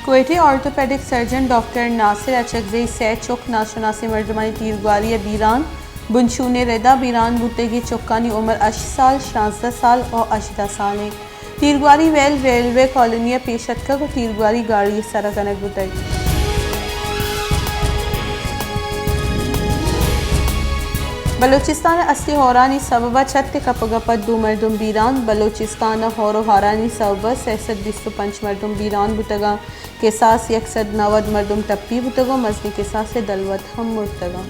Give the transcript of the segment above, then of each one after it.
Kuwaiti orthopaedic surgeon doctor Nasir Achakzai से चुक नाशनासी मर्दमानी तीरगुआरी बीरान बुनशून रेदा बीरान बुतेगी चुक्कानी उम्र 80 साल 16 साल और 18 साल है। तीरगुआरी वेल रेलवे कॉलोनी पेशतका को तीरगुआरी गाड़ी सरकनक बुतई। बलूचिस्तान असली होरानी सबबा छत्ते कपगपत दो मर्दुम बीरान बलूचिस्तान होरो हारानी सबबा 625 मर्दुम बीरान बुतगा के सास 190 मर्दुम टप्पी बुतगो मजनी के सास से दलवत हम मुर्तगा।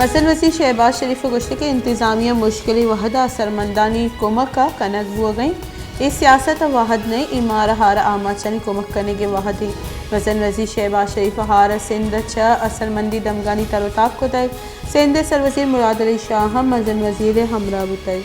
मसन वसी शहबाज शरीफ गुश्ते के इंतज़ामिया मुश्किल वहदा असरमंदानी कुमक का कनक बुआ गई। इस सियासत वाहद ने इमार हार आमाचनी कुमक करने के वाहद वजन वजी शहबाज शरीफ हार सिंध छ असरमंदी दमगानी तरोताब को तय सिंध सर वजीर मुराद अली शाह मजन वजीर हमरा बुतई।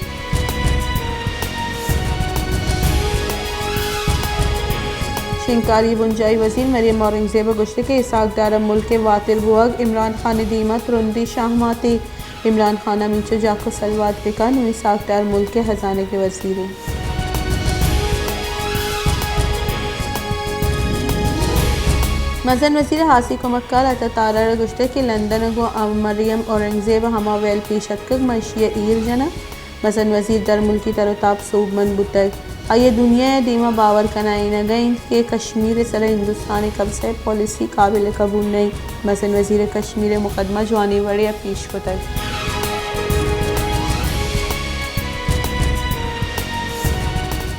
शिंकारी बुंजाई वजीर मरियम औरंगजेब गुश्ते के इसाकदार मुल्क के वातिर बुअग इमरान खान दीमत रुंदी शाहमाती इमरान खान मीचो जाको सलवात बेकान इसाकदार मुल्क के खजाने के वजीर। मजन वजीर हासी को मक्कार अतारा गुश्ते की लंदन गो मरियम औरंगजेब हमा वेल पीशतक मशिया ईर जना मजन वजीर दर मुल्की तरताब सूबमंद बुतक आइए दुनिया दीमा बावर कनाई न गई कि कश्मीर सर हिंदुस्तानी कब्ज़े पॉलिसी काबिल कबूल नहीं। मजन वजीर कश्मीर मुकदमा जवानी वड़े पेश बुतक।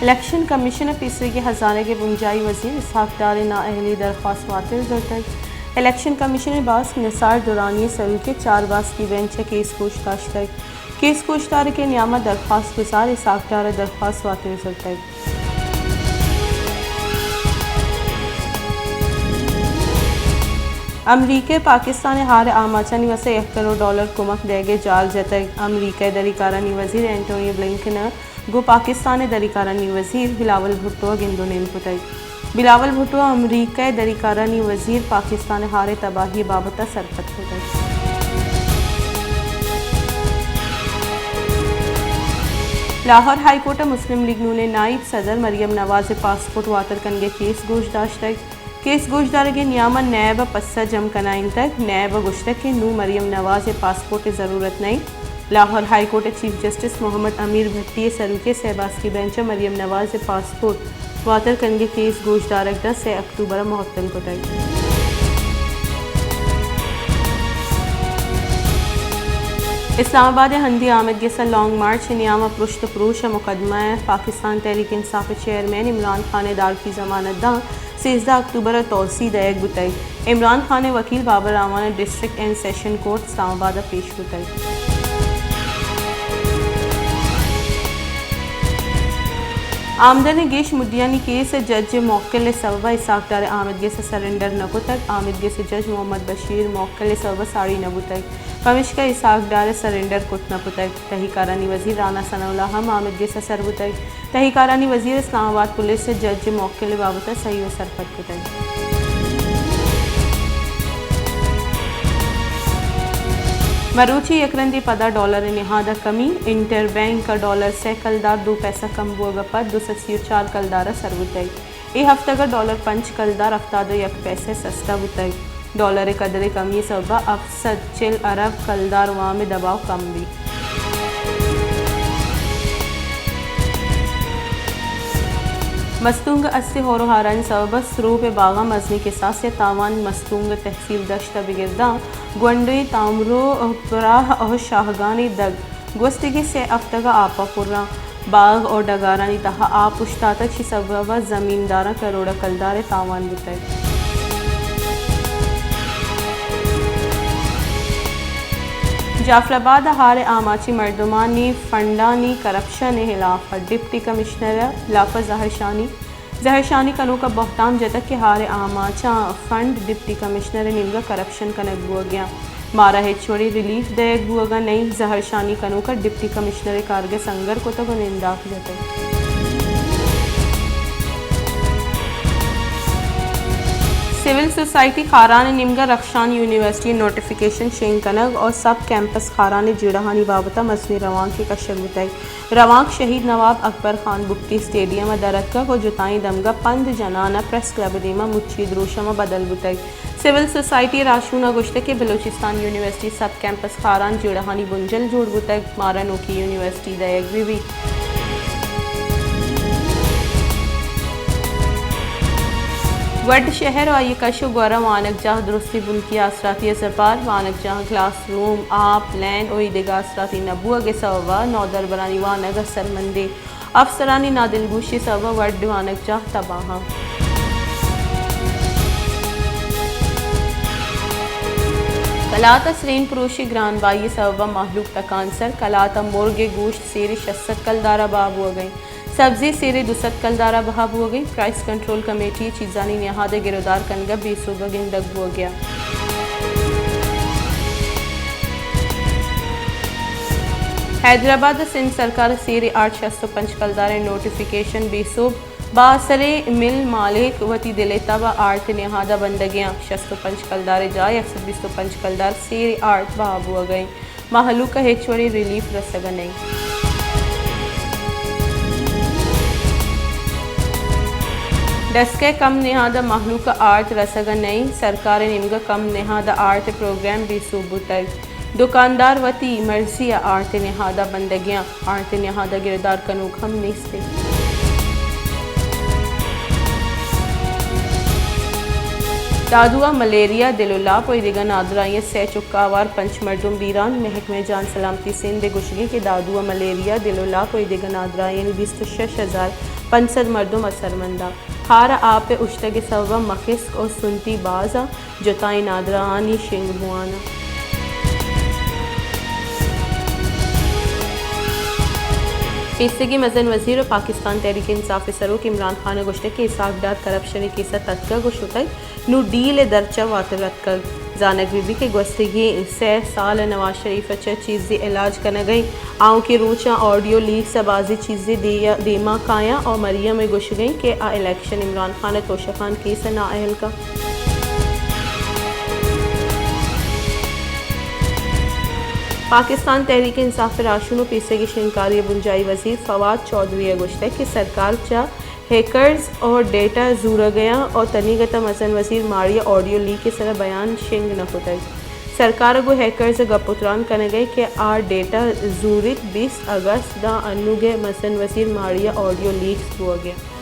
इलेक्शन कमीशन तीसरे के हज़ारे के बुंजाई वजीर इसहाकदार नाअहली दरख्वास्त वातिर जरतक। इलेक्शन कमीशन बास निसार दुरानी सरू के 4 बास की बेंच केस पूछताछ तक केस पूछताछ के नियामत दरख्वास्त गुजार इसहाकदार दरख्वास्त वातिर जरतक। अमरीका पाकिस्तान हार आमाचनी वसे $1 करोड़ कुमक देगे जाल जतक। अमरीका दरीकारानी वजीर एंटोनी ब्लिंकन गो पाकिस्तान दरीकारानी वजीर बिलावल भुट्टो गिंदोनेल पुतई। बिलावल भुट्टो अमरीका दरीकारानी वजीर पाकिस्तान हारे तबाही बाबत सरपत पुतई। लाहौर हाईकोर्ट मुस्लिम लीग ने नाइब सदर मरियम नवाज पासपोर्ट वातर कनगे केस गोशदाश्त केस गोशदार के नियामत नैब पस्सा जम कनाइन तक नैब गुश्तक के नू मरियम नवाज पासपोर्ट की ज़रूरत नहीं। Lahore high court chief justice Mohammad Amir Bhatti सरू के सहबाज की बेंच मरियम नवाज पासपोर्ट वातर कनगे केस गोशदार 10 अक्टूबर मुहत्तल को तय। इस्लामाबाद हंदी आमद गेसा लॉन्ग मार्च नियामा पुरुष पुरुष मुकदमा पाकिस्तान तहरीक इंसाफ चेयरमैन इमरान खान दार की जमानत दा 13 अक्टूबर तोसी दयक बुतई। इमरान खान वकील बाबर रावाना district and session court Islamabad पेश बुतई। आमदन गेश मुद्दियानी केस जज मौक्कल सबबा इसाकदार आमद गेस सरेंडर नबो तक आमद गेस जज मोहम्मद बशीर मौक्कल सबबा साड़ी नबो तक पमिश का इसाकदार सरेंडर कुतना पुतक। तहकारानी वजीर राना सनाउल्लाह हम आमद गेस सर बुतक। तहकारानी वजीर इस्लामाबाद पुलिस जज मौक्कल बाबत सही व सरपत पुतक। मरूची यकरंदी पदा डॉलर निहादा कमी इंटर बैंक डॉलर से कलदार 2 पैसा कम बुआ पर 234 कलदारा सर बुतई। ए हफ्ता का डॉलर 5 कलदार अफ्ताद 1 पैसे सस्ता बुतई। डॉलर कदर कमी सबा अफसद चिल अरब कलदार वहाँ में दबाव कम भी। मस्तूंग अस्सी होरो हारानी सबब सरूप बागा मजनी के साथ से तावान मस्तूंग तहसील दश्ता बिगिरदा गुंडई तामरो पराह और शाहगानी दग गोस्तगी से अफ्तगा आपा पुर्रा बाग और डगारानी तहा आप उश्ता तक सबब जमींदारा करोड़ा कलदार तावान बुतई। जाफराबाद हार आमाची मर्दमानी फंडानी करप्शन खिलाफ डिप्टी कमिश्नर लाफा जहरशानी कनो का बहताम जतक के हार आमाचा फंड डिप्टी कमिश्नर निमगा करप्शन कनक बुआ गया मारा है छोड़ी रिलीफ देग बुआगा नहीं जहरशानी कनो का डिप्टी कमिश्नर कारगे संगर को तो निंदाक जतक। सिविल सोसाइटी खारान निमगा रक्षान यूनिवर्सिटी नोटिफिकेशन शेंकनग और सब कैंपस खारान जिड़हानी बाबता मसनी रवान के कशगुतई रवाक शहीद नवाब अकबर खान बुक्ति स्टेडियम दरक्का को जुताई दमगा पंद जनाना प्रेस क्लब दीमा मुच्ची द्रोशमा बदल बुतई सिविल सोसाइटी राशूना गुश्ते के बलूचिस्तान यूनिवर्सिटी सब कैंपस खारान जिड़हानी बुंजल जोड़ बुतई मारा नोकी यूनिवर्सिटी दयक भी वड शहर और यकशो गौरा वानक जहाँ दुरुस्ती बुनकी असराती सपार वानक जहाँ क्लास रूम आप लैन और दिगा असराती नबुआ के सवा नौदर बरानी वानक सरमंदे अफसरानी नादिलगुशी सवा वड वानक जहाँ तबाह कलाता सरीन पुरुषी ग्रानबाई सवा महलूक तकानसर कलाता मुर्गे गोश्त सेरे शस्सत कलदारा बाब हो गई सब्जी सेरे दुसत कलदारा बहाब हो गई प्राइस कंट्रोल कमेटी चीज़ानी नहादे गिरदार कनगा बेसूबा गिंदग हो गया हैदराबाद सिंध सरकार सेरे 865 कलदारे नोटिफिकेशन बेसूब बासरे मिल मालिक वती दिले तबा आर्ट नहादा बंदगियाँ 65 कलदारे जाए 125 कलदार सेरे आर्ट बहाब हो गई महलू का हेचवरी रिलीफ रसगा नहीं डस्के कम नहादा महलूक आर्ट रसगा नई सरकार निमगा कम नहादा आर्ट प्रोग्राम भी सूबुतई दुकानदार वती मर्जी आर्ट नहादा बंदगियाँ आर्ट नहादा गिरदार कनूक हम निस्ते दादुआ मलेरिया दिलुल्ला पोईदिगा नादराइय सह चुक्कावार पंचमर्दुम बीरान महकमे जान सलामती सिंध गुशगी के दादुआ मलेरिया दिलुल्ला पोईदिगा नादराइय 26,550 मर्दुम असरमंदा हार आप उश्ता के सबा मखिस्क और सुनती बाजा जुताई नादरानी शिंग बुआना पेशगी मजन वजीर और पाकिस्तान तहरीक इंसाफ सरूक इमरान खान गुश्ते के इसाकदार करप्शन के तत्का गुशुतक नु डील दरचा वातरतक जानक बीबी के गुस्तगी 6 साल नवाज शरीफ अच्छा चीज़ें इलाज करना गई आँव के रोचा ऑडियो लीक सबाजी चीज़ें देमा काया और मरिया में गुश गई कि आ इलेक्शन इमरान खान तोशा खान केस ना अहल का पाकिस्तान तहरीक इंसाफ राशुन पेशगी शिनकारी बुंजाई वजीर फवाद चौधरी गुश्ते कि सरकार चा हैकर्स और डेटा जूरा गया और तनीगता मसन वजीर मारिया ऑडियो लीक के सर बयान शिंग न होता सरकार को हैकर्स गपुत्रान करने गए कि आ डेटा जूरित 20 अगस्त दा अनुगे मसन वजीर मारिया ऑडियो लीक हुआ गया